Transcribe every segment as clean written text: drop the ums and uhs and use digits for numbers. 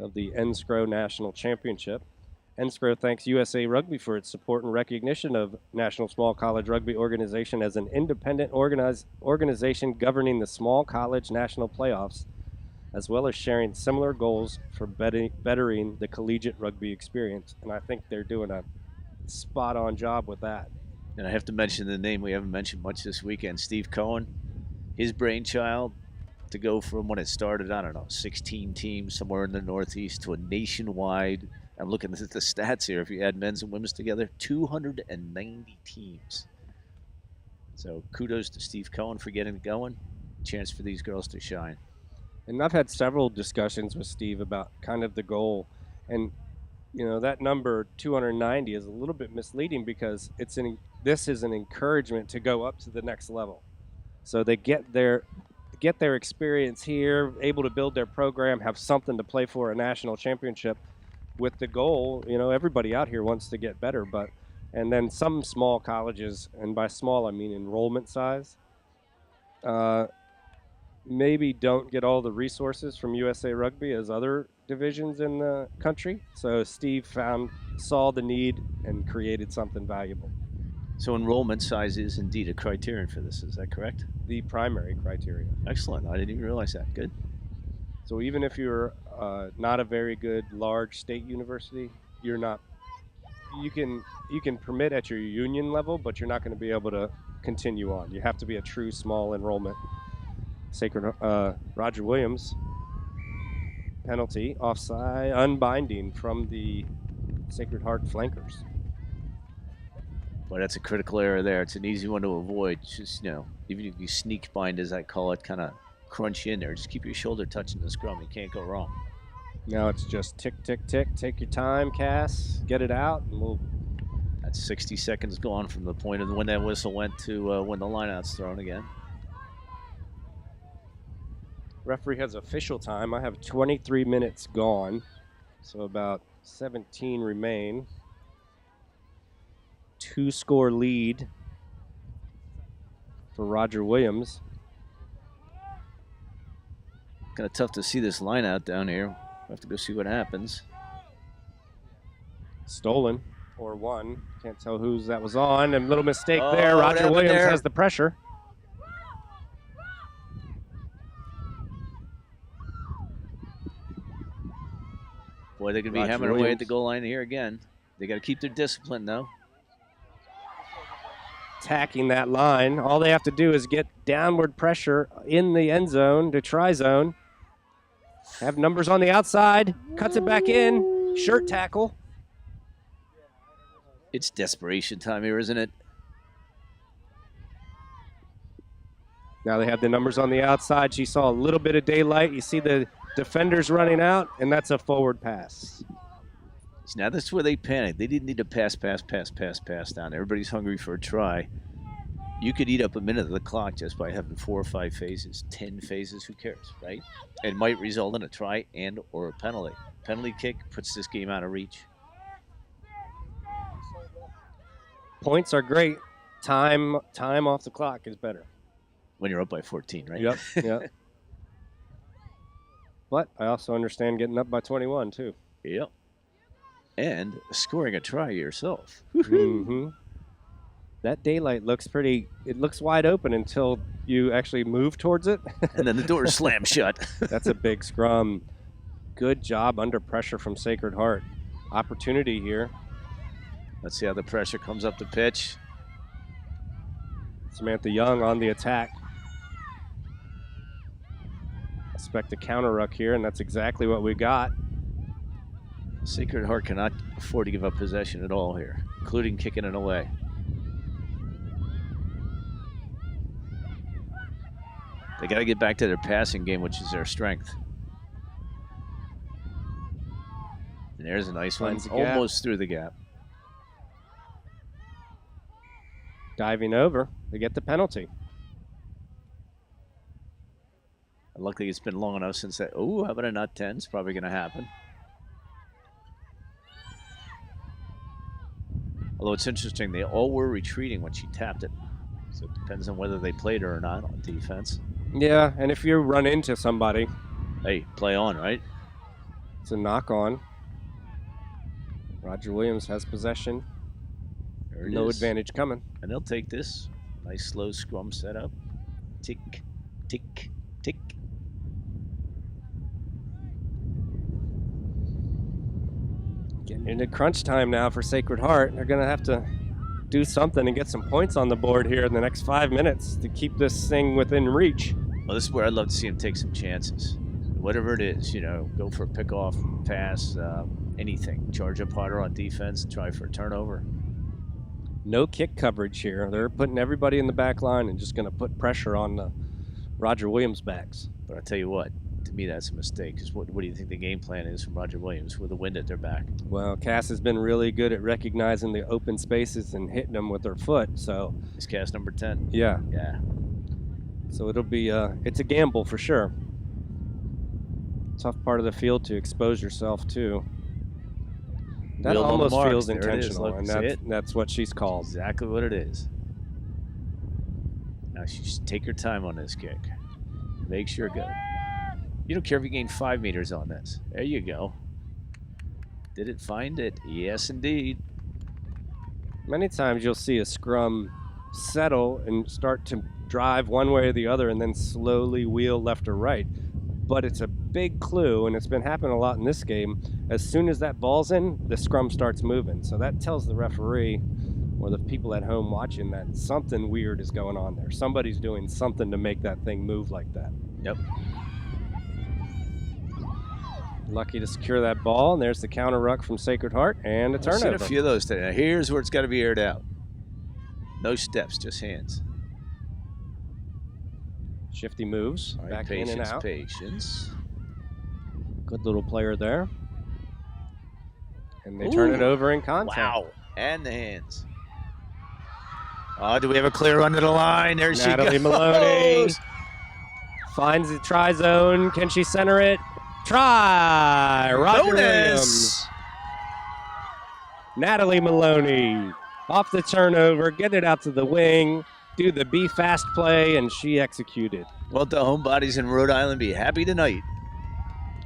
of the NSCRO National Championship. NSCRO thanks USA Rugby for its support and recognition of National Small College Rugby Organization as an independent organization governing the small college national playoffs, as well as sharing similar goals for bettering the collegiate rugby experience. And I think they're doing a spot-on job with that. And I have to mention the name we haven't mentioned much this weekend, Steve Cohen. His brainchild to go from when it started, I don't know, 16 teams somewhere in the Northeast to a nationwide. I'm looking at the stats here. If you add men's and women's together, 290 teams. So kudos to Steve Cohen for getting it going. Chance for these girls to shine. And I've had several discussions with Steve about kind of the goal. And, you know, that number 290 is a little bit misleading because this is an encouragement to go up to the next level. So they get their experience here, able to build their program, have something to play for a national championship with the goal. You know, everybody out here wants to get better, and then some small colleges, and by small I mean enrollment size, maybe don't get all the resources from USA Rugby as other divisions in the country. So Steve saw the need and created something valuable. So enrollment size is indeed a criterion for this. Is that correct? The primary criteria. Excellent. I didn't even realize that. Good. So even if you're not a very good large state university, you're not. You can permit at your union level, but you're not going to be able to continue on. You have to be a true small enrollment. Roger Williams penalty, offside, unbinding from the Sacred Heart flankers. Well, that's a critical error there. It's an easy one to avoid. Just, you know, even if you sneak bind, as I call it, kind of crunch in there. Just keep your shoulder touching the scrum. You can't go wrong. Now it's just tick, tick, tick. Take your time, Cass. Get it out, and That's 60 seconds gone from the point of when that whistle went to when the lineout's thrown again. Referee has official time. I have 23 minutes gone, so about 17 remain. 2-score lead for Roger Williams. Kind of tough to see this line out down here. We'll have to go see what happens. Stolen or one. Can't tell whose that was on. And little mistake there. Roger Williams has the pressure. Boy, they're going to be hammering away at the goal line here again. They got to keep their discipline, though. Attacking that line. All they have to do is get downward pressure in the end zone to try zone. Have numbers on the outside. Cuts it back in. Shirt tackle. It's desperation time here, isn't it? Now they have the numbers on the outside. She saw a little bit of daylight. You see the defenders running out, and that's a forward pass. Now that's where they panic. They didn't need to pass down. Everybody's hungry for a try. You could eat up a minute of the clock just by having 4 or 5 phases, 10 phases, who cares, right? It might result in a try and or a penalty. Penalty kick puts this game out of reach. Points are great. Time off the clock is better. When you're up by 14, right? Yep, yep. But I also understand getting up by 21, too. Yep. And scoring a try yourself. Mm-hmm. That daylight looks it looks wide open until you actually move towards it. And then the door slams shut. That's a big scrum. Good job under pressure from Sacred Heart. Opportunity here. Let's see how the pressure comes up the pitch. Samantha Young on the attack. Expect a counter ruck here, and that's exactly what we got. Sacred Heart cannot afford to give up possession at all here, including kicking it away. They got to get back to their passing game, which is their strength. And there's a nice one, almost through the gap. Diving over, they get the penalty. Luckily, it's been long enough since that. Oh, how about a nut 10? It's probably going to happen. Although it's interesting, they all were retreating when she tapped it. So it depends on whether they played her or not on defense. Yeah, and if you run into somebody. Hey, play on, right? It's a knock on. Roger Williams has possession. No advantage coming. And they'll take this. Nice slow scrum setup. Tick, tick, tick. Getting into crunch time now for Sacred Heart. They're going to have to do something and get some points on the board here in the next 5 minutes to keep this thing within reach. Well, this is where I'd love to see him take some chances. Whatever it is, go for a pickoff, pass, anything. Charge up harder on defense, try for a turnover. No kick coverage here. They're putting everybody in the back line and just going to put pressure on the Roger Williams backs. But I'll tell you what, to me that's a mistake. Because what do you think the game plan is from Roger Williams with the wind at their back? Well, Cass has been really good at recognizing the open spaces and hitting them with their foot. So is Cass number 10? Yeah. Yeah. So it'll be it's a gamble for sure. Tough part of the field to expose yourself to. That almost feels intentional, and that's what she's called. Exactly what it is. Now she should take her time on this kick. Make sure good. You don't care if you gain 5 meters on this. There you go. Did it find it? Yes, indeed. Many times you'll see a scrum settle and start to drive one way or the other and then slowly wheel left or right. But it's a big clue, and it's been happening a lot in this game. As soon as that ball's in, the scrum starts moving. So that tells the referee or the people at home watching that something weird is going on there. Somebody's doing something to make that thing move like that. Yep. Lucky to secure that ball, and there's the counter ruck from Sacred Heart, and a turnover. I've seen a few of those today. Now here's where it's got to be aired out. No steps, just hands. Shifty moves, right, back patience, in and out. Patience. Good little player there. And they turn it over in contact. Wow. And the hands. Oh, do we have a clear under the line? There she goes. Natalie Maloney finds the try zone. Can she center it? Try! Roger Williams. Natalie Maloney off the turnover, get it out to the wing, do the be fast play, and she executed. Well, the homebodies in Rhode Island be happy tonight.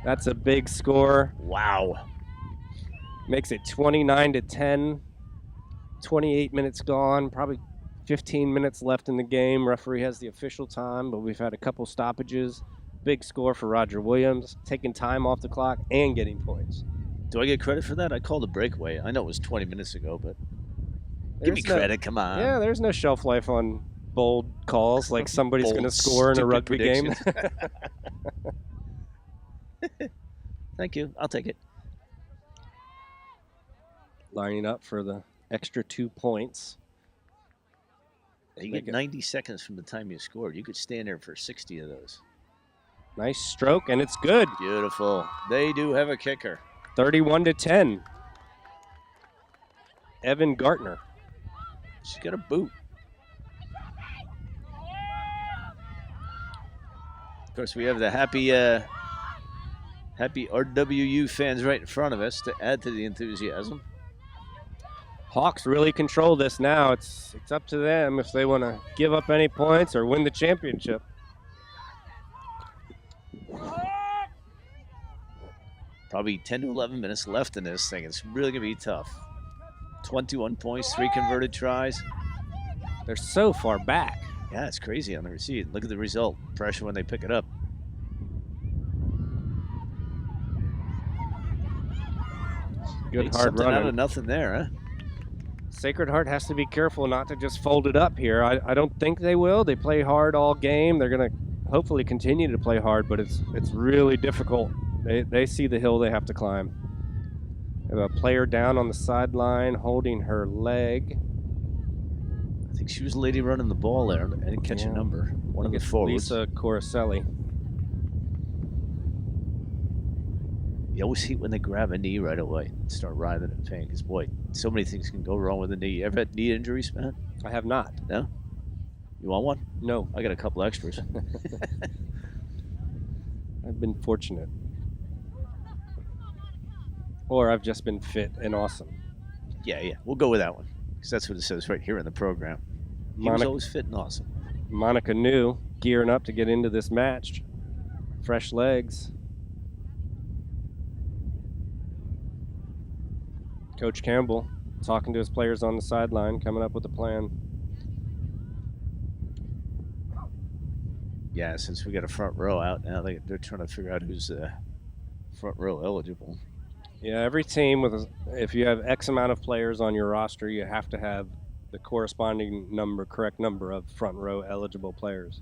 That's a big score. Wow. Makes it 29-10. 28 minutes gone, probably 15 minutes left in the game. Referee has the official time, but we've had a couple stoppages. Big score for Roger Williams, taking time off the clock and getting points. Do I get credit for that? I called a breakaway. I know it was 20 minutes ago, but give me credit. Come on. Yeah, there's no shelf life on bold calls like somebody's going to score in a rugby game. Thank you. I'll take it. Lining up for the extra 2 points. You get 90 seconds from the time you scored. You could stand there for 60 of those. Nice stroke, and it's good. Beautiful. They do have a kicker. 31-10. Evan Gartner. She's got a boot. Of course, we have the happy RWU fans right in front of us to add to the enthusiasm. Hawks really control this now. It's up to them if they want to give up any points or win the championship. Probably 10 to 11 minutes left in this thing. It's really going to be tough. 21 points, 3 converted tries. They're so far back. Yeah, it's crazy on the receipt. Look at the result. Pressure when they pick it up. Good hard running. Out of nothing there, huh? Sacred Heart has to be careful not to just fold it up here. I don't think they will. They play hard all game. They're going to hopefully continue to play hard, but it's really difficult. They see the hill they have to climb. They have a player down on the sideline holding her leg. I think she was the lady running the ball there. I didn't catch a number. One of the forwards. Lisa Coricelli. You always hate when they grab a knee right away and start writhing in pain. Because, boy, so many things can go wrong with a knee. You ever had knee injuries, man? I have not. No? You want one? No. I got a couple extras. I've been fortunate. Or I've just been fit and awesome. Yeah. We'll go with that one. Because that's what it says right here in the program. He was always fit and awesome. Monica New gearing up to get into this match. Fresh legs. Coach Campbell talking to his players on the sideline, coming up with a plan. Yeah, since we got a front row out now, they're trying to figure out who's front row eligible. Yeah, every team if you have X amount of players on your roster, you have to have the corresponding correct number of front row eligible players.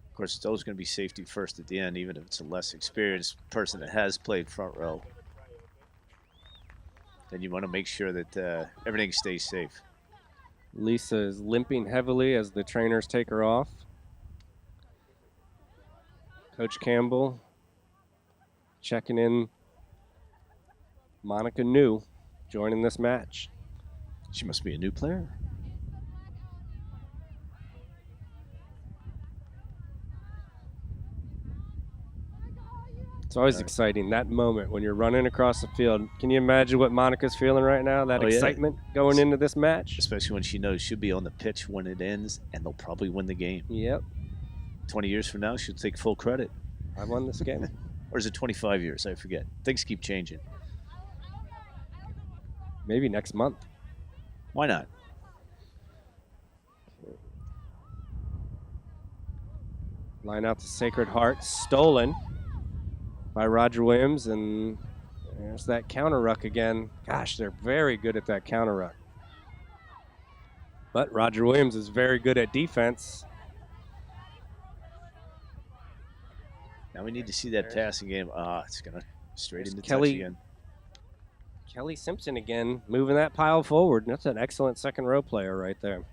Of course, it's always going to be safety first at the end, even if it's a less experienced person that has played front row. Then you want to make sure that everything stays safe. Lisa is limping heavily as the trainers take her off. Coach Campbell checking in. Monica New joining this match. She must be a new player. It's always exciting, that moment when you're running across the field. Can you imagine what Monica's feeling right now, that excitement going into this match? Especially when she knows she'll be on the pitch when it ends, and they'll probably win the game. Yep. 20 years from now, she'll take full credit. I won this game. Or is it 25 years? I forget. Things keep changing. Maybe next month. Why not? Line out to Sacred Heart, stolen by Roger Williams, and there's that counter ruck again. Gosh, they're very good at that counter ruck. But Roger Williams is very good at defense. Now we need to see that passing game. It's going to straight into Kelly, touch again. Kelly Simpson again, moving that pile forward. That's an excellent second row player right there.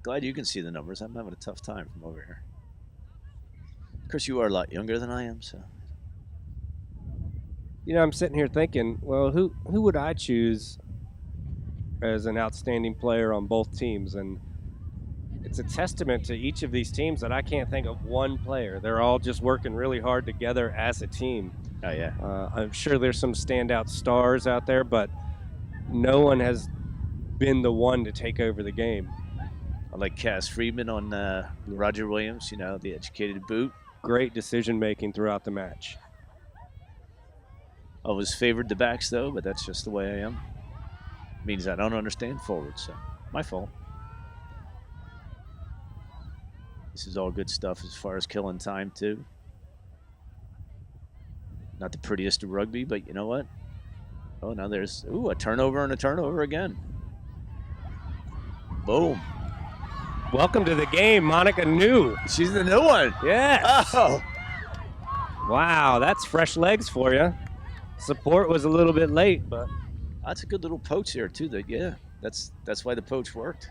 Glad you can see the numbers. I'm having a tough time from over here. Of course, you are a lot younger than I am, so. You know, I'm sitting here thinking, well, who would I choose as an outstanding player on both teams? And it's a testament to each of these teams that I can't think of one player. They're all just working really hard together as a team. Oh, yeah. I'm sure there's some standout stars out there, but no one has been the one to take over the game. I like Cass Friedman on Roger Williams, you know, the educated boot. Great decision-making throughout the match. Always favored the backs, though, but that's just the way I am. Means I don't understand forwards, so my fault. This is all good stuff as far as killing time, too. Not the prettiest of rugby, but you know what? Oh, now there's, a turnover and a turnover again. Boom. Welcome to the game, Monica New. She's the new one. Yes. Oh. Wow, that's fresh legs for you. Support was a little bit late, but That's a good little poach here, too. That's why the poach worked.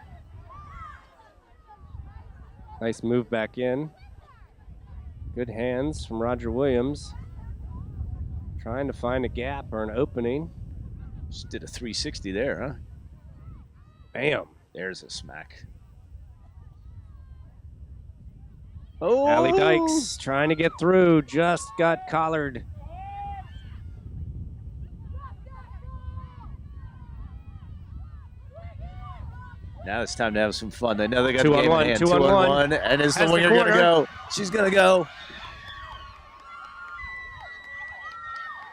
Nice move back in. Good hands from Roger Williams. Trying to find a gap or an opening. Just did a 360 there, huh? Bam. There's a smack. Oh! Allie Dykes trying to get through. Just got collared. Now it's time to have some fun. They know they got 2 the on game 1, in hand. 2 on 1. And is the Has the winger going to corner. go? She's going to go.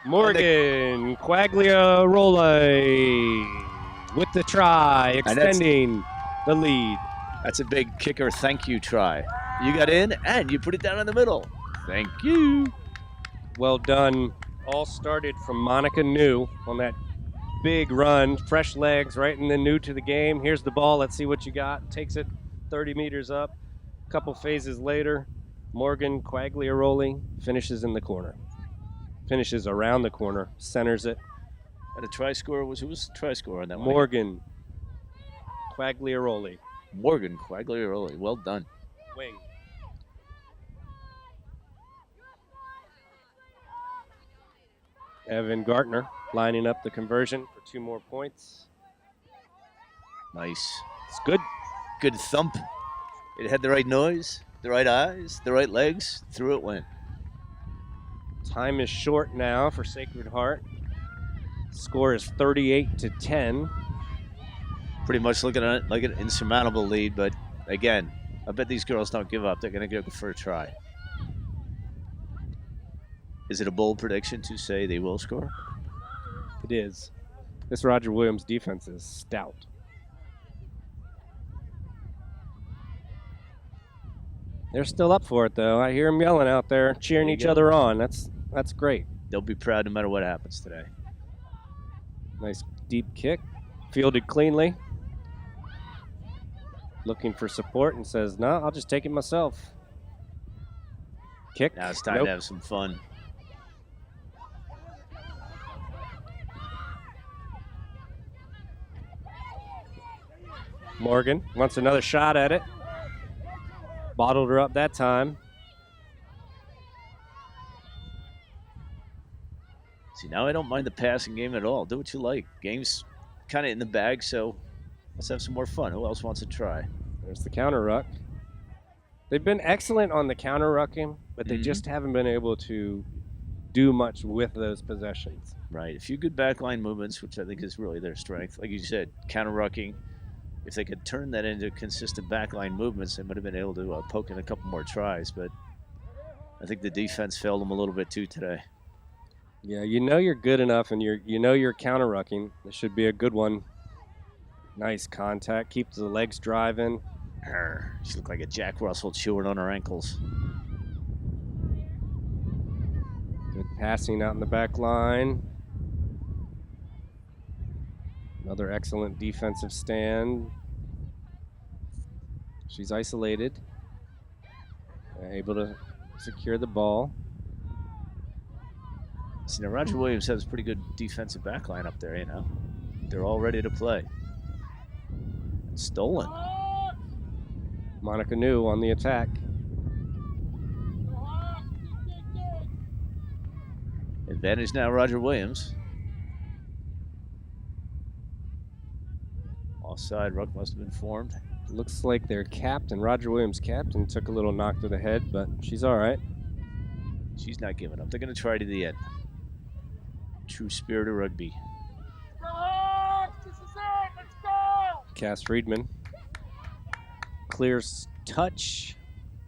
Morgan Quagliaroli with the try, extending the lead. That's a big kicker thank you try. You got in, and you put it down in the middle. Thank you. Well done. All started from Monica New on that big run. Fresh legs right in the New to the game. Here's the ball. Let's see what you got. Takes it 30 meters up. A couple phases later, Morgan Quagliaroli finishes in the corner. Finishes around the corner, centers it. And the try scorer who was the try scorer on that one? Morgan Quagliaroli. Morgan Quagliaroli. Well done. Wing. Evan Gartner lining up the conversion for 2 more points. Nice. It's good. Good thump. It had the right noise, the right eyes, the right legs. Through it went. Time is short now for Sacred Heart. Score is 38-10. pretty much looking at it like an insurmountable lead, but again, I bet these girls don't give up. They're going to go for a try. Is it a bold prediction to say they will score? It is. This Roger Williams defense is stout. They're still up for it, though. I hear them yelling out there, cheering each other on. That's great. They'll be proud no matter what happens today. Nice deep kick, fielded cleanly. Looking for support and says, "No, I'll just take it myself." Kick. Now it's time to have some fun. Morgan wants another shot at it. Bottled her up that time. See, now I don't mind the passing game at all. Do what you like. Game's kind of in the bag, so let's have some more fun. Who else wants to try? There's the counter ruck. They've been excellent on the counter rucking, but they just haven't been able to do much with those possessions. Right. A few good backline movements, which I think is really their strength. Like you said, counter rucking. If they could turn that into consistent backline movements, they might have been able to poke in a couple more tries. But I think the defense failed them a little bit too today. Yeah, you know you're good enough, and you're counter rucking. This should be a good one. Nice contact. Keeps the legs driving. She looked like a Jack Russell chewing on her ankles. Good passing out in the back line. Another excellent defensive stand. She's isolated. Able to secure the ball. See, now Roger Williams has a pretty good defensive back line up there, you know. They're all ready to play. Stolen. Monica New on the attack. Advantage now, Roger Williams. Offside, ruck must have been formed. Looks like their captain, Roger Williams' captain, took a little knock to the head, but she's all right. She's not giving up. They're going to try to the end. True spirit of rugby. This is it. Let's go. Cass Friedman. Clears touch.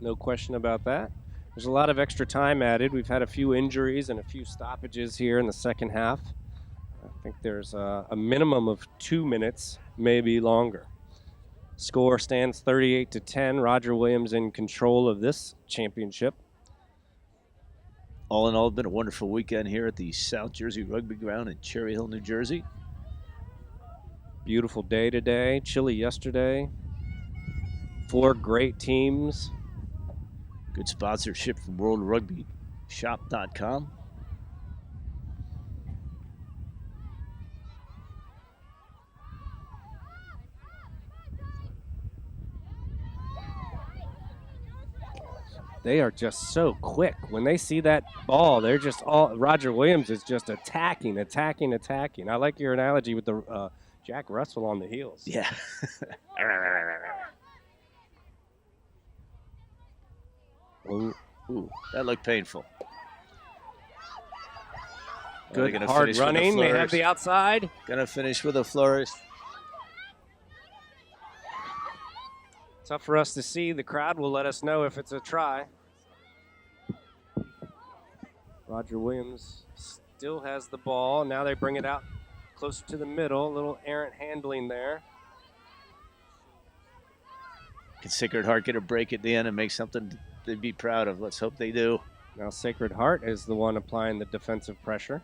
No question about that. There's a lot of extra time added. We've had a few injuries and a few stoppages here in the second half. I think there's a minimum of 2 minutes, maybe longer. Score stands 38-10. Roger Williams in control of this championship. All in all, it's been a wonderful weekend here at the South Jersey Rugby Ground in Cherry Hill, New Jersey. Beautiful day today. Chilly yesterday. 4 great teams. Good sponsorship from WorldRugbyShop.com. They are just so quick. When they see that ball, they're just all. Roger Williams is just attacking. I like your analogy with the Jack Russell on the heels. Yeah. Ooh, that looked painful. Good hard running. They have the outside. Gonna finish with a flourish. Tough for us to see. The crowd will let us know if it's a try. Roger Williams still has the ball. Now they bring it out closer to the middle. A little errant handling there. Can Sacred Heart get a break at the end and make something to be proud of? Let's hope they do. Now Sacred Heart is the one applying the defensive pressure.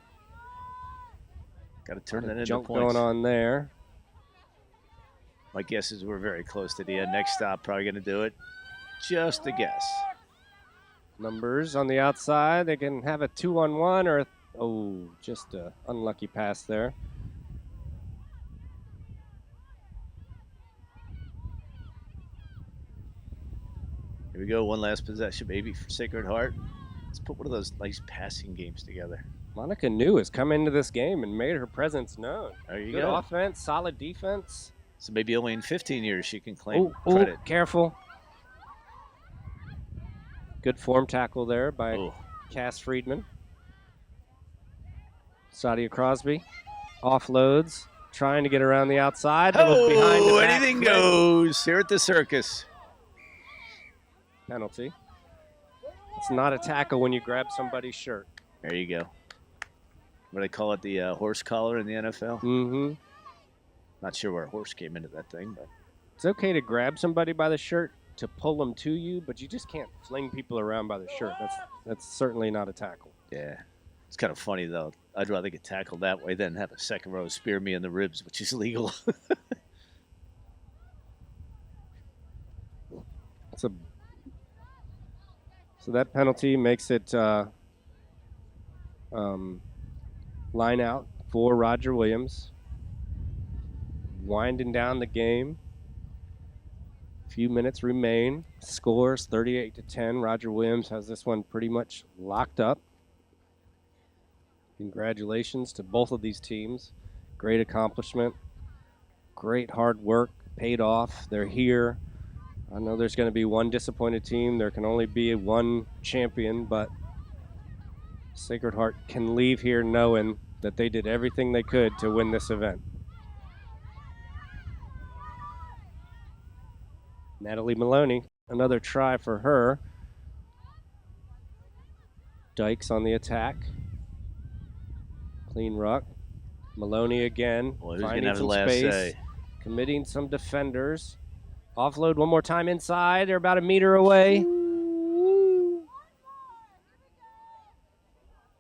Got to turn that into jump points. going on there. My guess is we're very close to the end. Next stop, probably going to do it. Just a guess. Numbers on the outside. They can have a 2-on-1 or just an unlucky pass there. Here we go. One last possession, maybe, for Sacred Heart. Let's put one of those nice passing games together. Monica New has come into this game and made her presence known. There you Good go. offense, solid defense. So maybe only in 15 years she can claim credit. Careful. Good form tackle there by Cass Friedman. Sadia Crosby offloads, trying to get around the outside. Behind the Oh, back anything flip. goes here at the circus. Penalty. It's not a tackle when you grab somebody's shirt. There you go. What do they call it, the horse collar in the NFL? Mm-hmm. Not sure where a horse came into that thing, but It's okay to grab somebody by the shirt to pull them to you, but you just can't fling people around by the shirt. That's certainly not a tackle. yeah. It's kind of funny, though. I'd rather get tackled that way than have a second row spear me in the ribs, which is legal. So that penalty makes it line out for Roger Williams. Winding down the game. A few minutes remain. Scores 38-10. Roger Williams has this one pretty much locked up. Congratulations to both of these teams. Great accomplishment. Great hard work. Paid off. They're here. I know there's going to be one disappointed team. There can only be one champion, but Sacred Heart can leave here knowing that they did everything they could to win this event. Natalie Maloney, another try for her. Dykes on the attack. Clean ruck. Maloney again, Well, finding some space, committing some defenders. Offload one more time inside. They're about a meter away.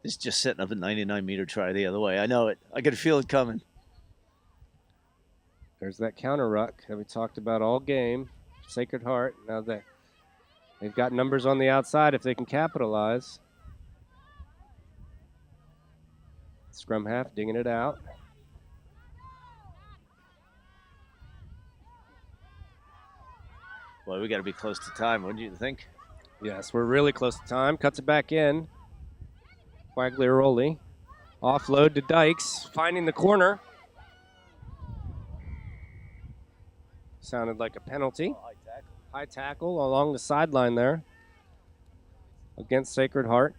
It's just setting up a 99-meter try the other way. I know it. I could feel it coming. There's that counter ruck that we talked about all game. Sacred Heart. Now they've got numbers on the outside if they can capitalize. Scrum half digging it out. Well, we got to be close to time, wouldn't you think? Yes, we're really close to time. Cuts it back in. Quagliaroli. Offload to Dykes. Finding the corner. Sounded like a penalty. High tackle along the sideline there against Sacred Heart.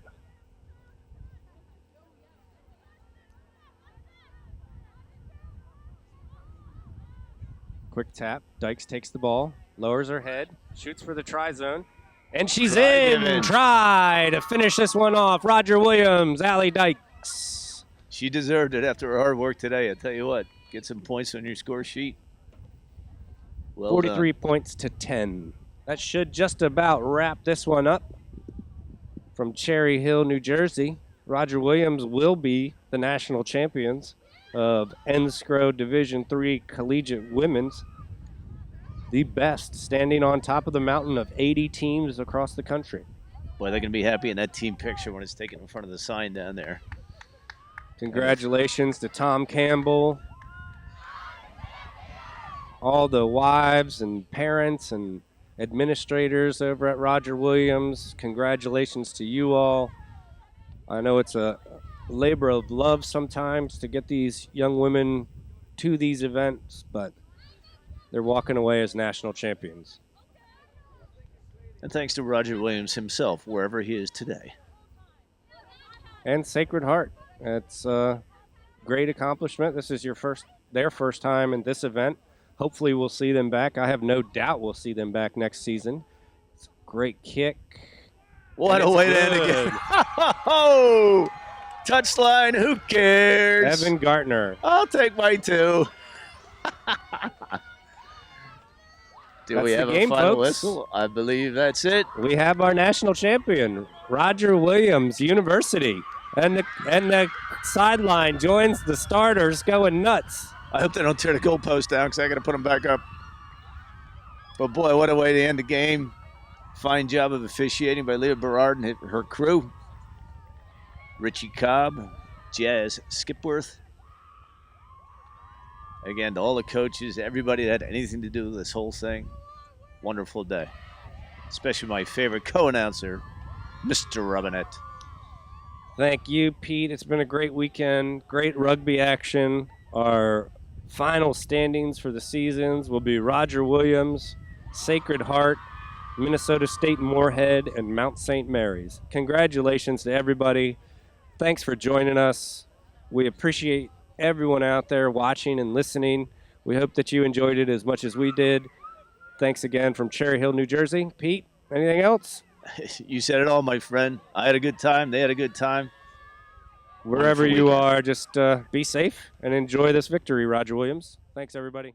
Quick tap. Dykes takes the ball, lowers her head, shoots for the try zone, and she's in. Try to finish this one off. Roger Williams, Allie Dykes. She deserved it after her hard work today. I tell you what, get some points on your score sheet. Well 43 done. points to 10. That should just about wrap this one up. From Cherry Hill, New Jersey, Roger Williams will be the national champions of NSCRO Division III Collegiate Women's. The best, standing on top of the mountain of 80 teams across the country. Boy, they're going to be happy in that team picture when it's taken in front of the sign down there. Congratulations to Tom Campbell, all the wives and parents and administrators over at Roger Williams. Congratulations to you all. I know it's a labor of love sometimes to get these young women to these events, but they're walking away as national champions. And thanks to Roger Williams himself, wherever he is today. And Sacred Heart. It's a great accomplishment. This is their first time in this event. Hopefully we'll see them back. I have no doubt we'll see them back next season. It's a great kick. What a way to end again. Oh, touchline, who cares? Evan Gartner. I'll take my two. Do we That's have the a game, final folks. whistle? I believe that's it. We have our national champion, Roger Williams University. And the sideline joins the starters going nuts. I hope they don't tear the goalpost down because I got to put them back up. But boy, what a way to end the game. Fine job of officiating by Leah Berard and her crew. Richie Cobb, Jazz Skipworth. Again, to all the coaches, everybody that had anything to do with this whole thing. Wonderful day. Especially my favorite co-announcer, Mr. Robinette. Thank you, Pete. It's been a great weekend. Great rugby action. Our final standings for the seasons will be Roger Williams, Sacred Heart, Minnesota State Moorhead, and Mount St. Mary's. Congratulations to everybody. Thanks for joining us. We appreciate everyone out there watching and listening. We hope that you enjoyed it as much as we did. Thanks again from Cherry Hill, New Jersey. Pete, anything else? You said it all, my friend. I had a good time. They had a good time. Wherever Wonderful you weekend. are, just be safe and enjoy this victory, Roger Williams. Thanks, everybody.